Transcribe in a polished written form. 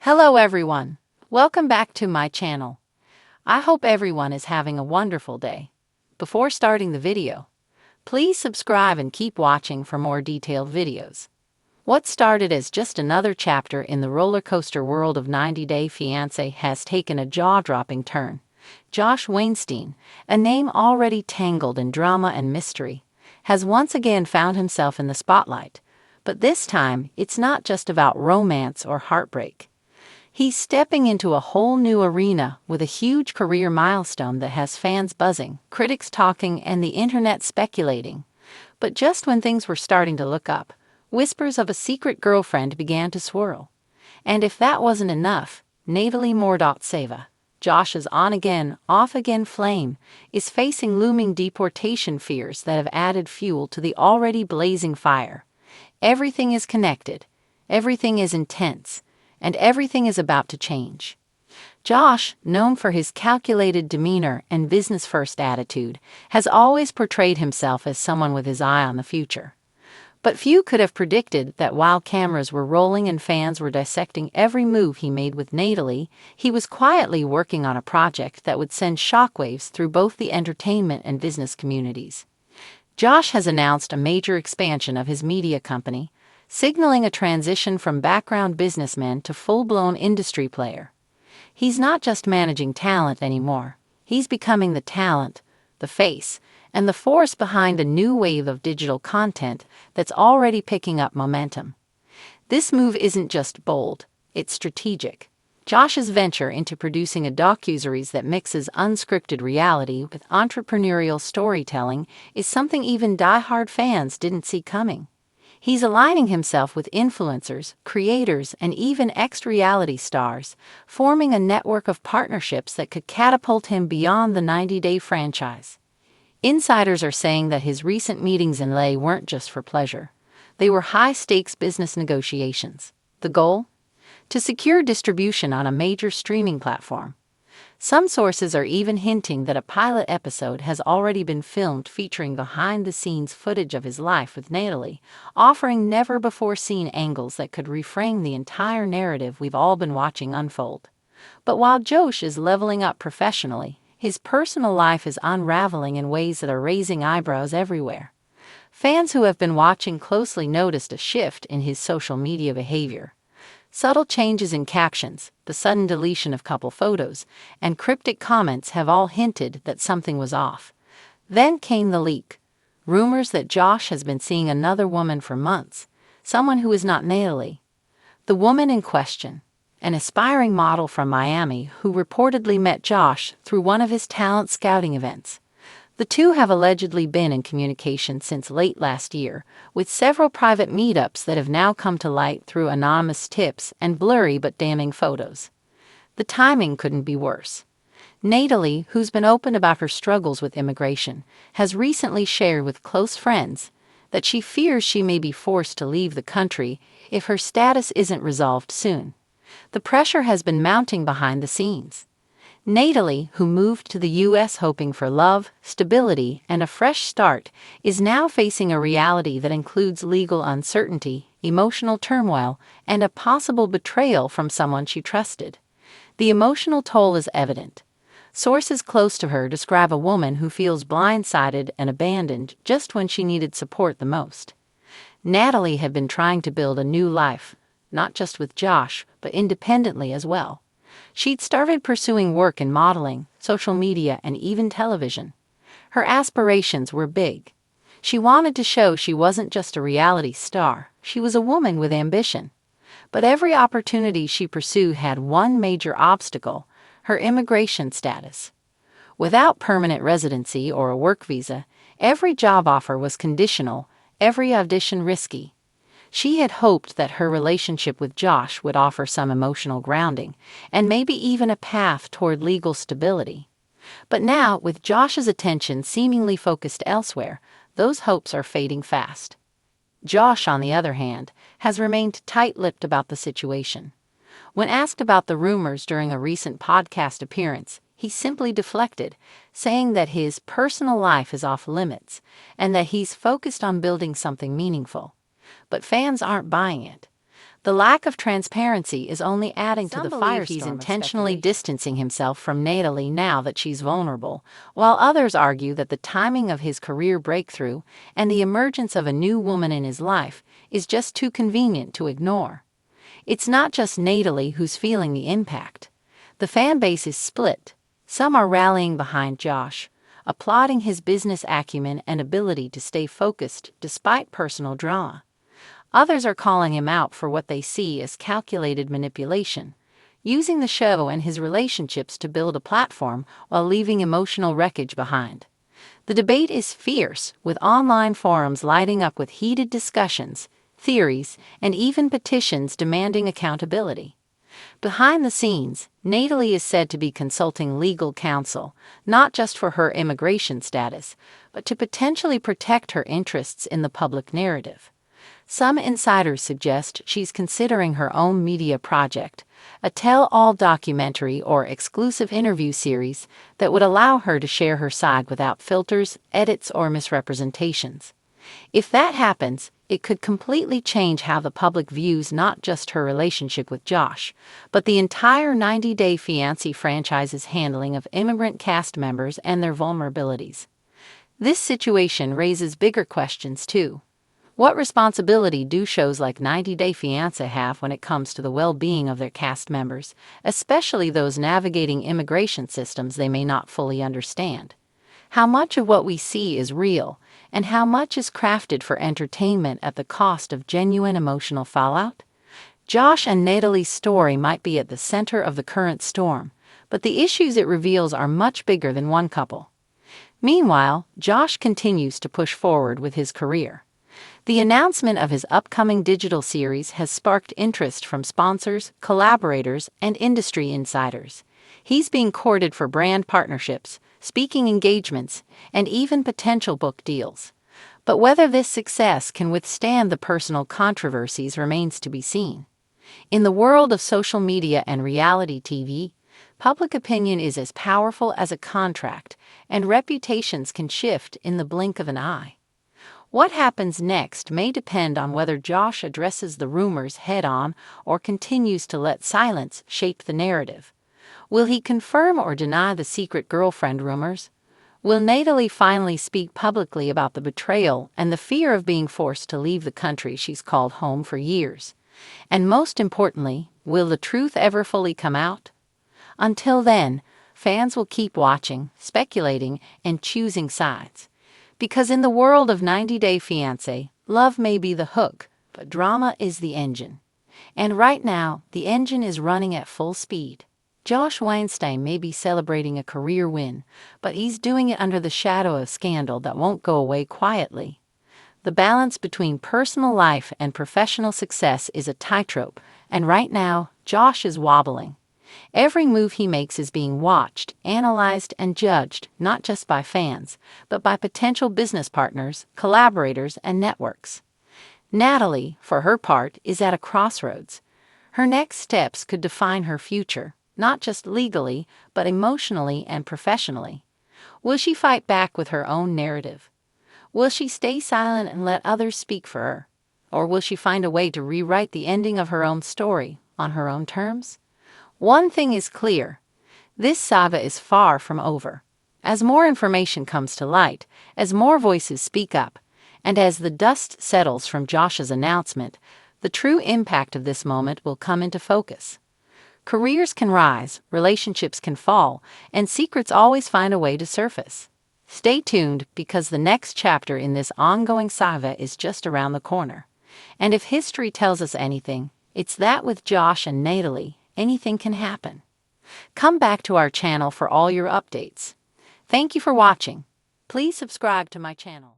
Hello everyone. Welcome back to my channel. I hope everyone is having a wonderful day. Before starting the video, please subscribe and keep watching for more detailed videos. What started as just another chapter in the roller coaster world of 90 Day Fiancé has taken a jaw-dropping turn. Josh Weinstein, a name already tangled in drama and mystery, has once again found himself in the spotlight. But this time, it's not just about romance or heartbreak. He's stepping into a whole new arena with a huge career milestone that has fans buzzing, critics talking, and the internet speculating. But just when things were starting to look up, whispers of a secret girlfriend began to swirl. And if that wasn't enough, Natalie Mordautseva, Josh's on-again, off-again flame, is facing looming deportation fears that have added fuel to the already blazing fire. Everything is connected, everything is intense, and everything is about to change. Josh, known for his calculated demeanor and business-first attitude, has always portrayed himself as someone with his eye on the future. But few could have predicted that while cameras were rolling and fans were dissecting every move he made with Natalie, he was quietly working on a project that would send shockwaves through both the entertainment and business communities. Josh has announced a major expansion of his media company, signaling a transition from background businessman to full-blown industry player. He's not just managing talent anymore. He's becoming the talent, the face, and the force behind a new wave of digital content that's already picking up momentum. This move isn't just bold, it's strategic. Josh's venture into producing a docuseries that mixes unscripted reality with entrepreneurial storytelling is something even die-hard fans didn't see coming. He's aligning himself with influencers, creators, and even ex-reality stars, forming a network of partnerships that could catapult him beyond the 90-day franchise. Insiders are saying that his recent meetings in LA weren't just for pleasure. They were high-stakes business negotiations. The goal? To secure distribution on a major streaming platform. Some sources are even hinting that a pilot episode has already been filmed featuring behind-the-scenes footage of his life with Natalie, offering never-before-seen angles that could reframe the entire narrative we've all been watching unfold. But while Josh is leveling up professionally, his personal life is unraveling in ways that are raising eyebrows everywhere. Fans who have been watching closely noticed a shift in his social media behavior. Subtle changes in captions, the sudden deletion of couple photos, and cryptic comments have all hinted that something was off. Then came the leak. Rumors that Josh has been seeing another woman for months, someone who is not Natalie. The woman in question, an aspiring model from Miami who reportedly met Josh through one of his talent scouting events. The two have allegedly been in communication since late last year, with several private meetups that have now come to light through anonymous tips and blurry but damning photos. The timing couldn't be worse. Natalie, who's been open about her struggles with immigration, has recently shared with close friends that she fears she may be forced to leave the country if her status isn't resolved soon. The pressure has been mounting behind the scenes. Natalie, who moved to the U.S. hoping for love, stability, and a fresh start, is now facing a reality that includes legal uncertainty, emotional turmoil, and a possible betrayal from someone she trusted. The emotional toll is evident. Sources close to her describe a woman who feels blindsided and abandoned just when she needed support the most. Natalie had been trying to build a new life, not just with Josh, but independently as well. She'd started pursuing work in modeling, social media, and even television. Her aspirations were big. She wanted to show she wasn't just a reality star, she was a woman with ambition. But every opportunity she pursued had one major obstacle: her immigration status. Without permanent residency or a work visa, every job offer was conditional, every audition risky. She had hoped that her relationship with Josh would offer some emotional grounding, and maybe even a path toward legal stability. But now, with Josh's attention seemingly focused elsewhere, those hopes are fading fast. Josh, on the other hand, has remained tight-lipped about the situation. When asked about the rumors during a recent podcast appearance, he simply deflected, saying that his personal life is off limits and that he's focused on building something meaningful. But fans aren't buying it. The lack of transparency is only adding to the firestorm. He's of intentionally speculation. distancing himself from Natalie now that she's vulnerable, while others argue that the timing of his career breakthrough and the emergence of a new woman in his life is just too convenient to ignore. It's not just Natalie who's feeling the impact. The fan base is split. Some are rallying behind Josh, applauding his business acumen and ability to stay focused despite personal drama. Others are calling him out for what they see as calculated manipulation, using the show and his relationships to build a platform while leaving emotional wreckage behind. The debate is fierce, with online forums lighting up with heated discussions, theories, and even petitions demanding accountability. Behind the scenes, Natalie is said to be consulting legal counsel, not just for her immigration status, but to potentially protect her interests in the public narrative. Some insiders suggest she's considering her own media project, a tell-all documentary or exclusive interview series that would allow her to share her side without filters, edits, or misrepresentations. If that happens, it could completely change how the public views not just her relationship with Josh, but the entire 90 Day Fiancé franchise's handling of immigrant cast members and their vulnerabilities. This situation raises bigger questions, too. What responsibility do shows like 90 Day Fiancé have when it comes to the well-being of their cast members, especially those navigating immigration systems they may not fully understand? How much of what we see is real, and how much is crafted for entertainment at the cost of genuine emotional fallout? Josh and Natalie's story might be at the center of the current storm, but the issues it reveals are much bigger than one couple. Meanwhile, Josh continues to push forward with his career. The announcement of his upcoming digital series has sparked interest from sponsors, collaborators, and industry insiders. He's being courted for brand partnerships, speaking engagements, and even potential book deals. But whether this success can withstand the personal controversies remains to be seen. In the world of social media and reality TV, public opinion is as powerful as a contract, and reputations can shift in the blink of an eye. What happens next may depend on whether Josh addresses the rumors head-on or continues to let silence shape the narrative. Will he confirm or deny the secret girlfriend rumors? Will Natalie finally speak publicly about the betrayal and the fear of being forced to leave the country she's called home for years? And most importantly, will the truth ever fully come out? Until then, fans will keep watching, speculating, and choosing sides. Because in the world of 90 Day Fiancé, love may be the hook, but drama is the engine. And right now, the engine is running at full speed. Josh Weinstein may be celebrating a career win, but he's doing it under the shadow of scandal that won't go away quietly. The balance between personal life and professional success is a tightrope, and right now, Josh is wobbling. Every move he makes is being watched, analyzed, and judged, not just by fans, but by potential business partners, collaborators, and networks. Natalie, for her part, is at a crossroads. Her next steps could define her future, not just legally, but emotionally and professionally. Will she fight back with her own narrative? Will she stay silent and let others speak for her? Or will she find a way to rewrite the ending of her own story on her own terms? One thing is clear. This saga is far from over. As more information comes to light, as more voices speak up, and as the dust settles from Josh's announcement, the true impact of this moment will come into focus. Careers can rise, relationships can fall, and secrets always find a way to surface. Stay tuned, because the next chapter in this ongoing saga is just around the corner. And if history tells us anything, it's that with Josh and Natalie, anything can happen. Come back to our channel for all your updates. Thank you for watching. Please subscribe to my channel.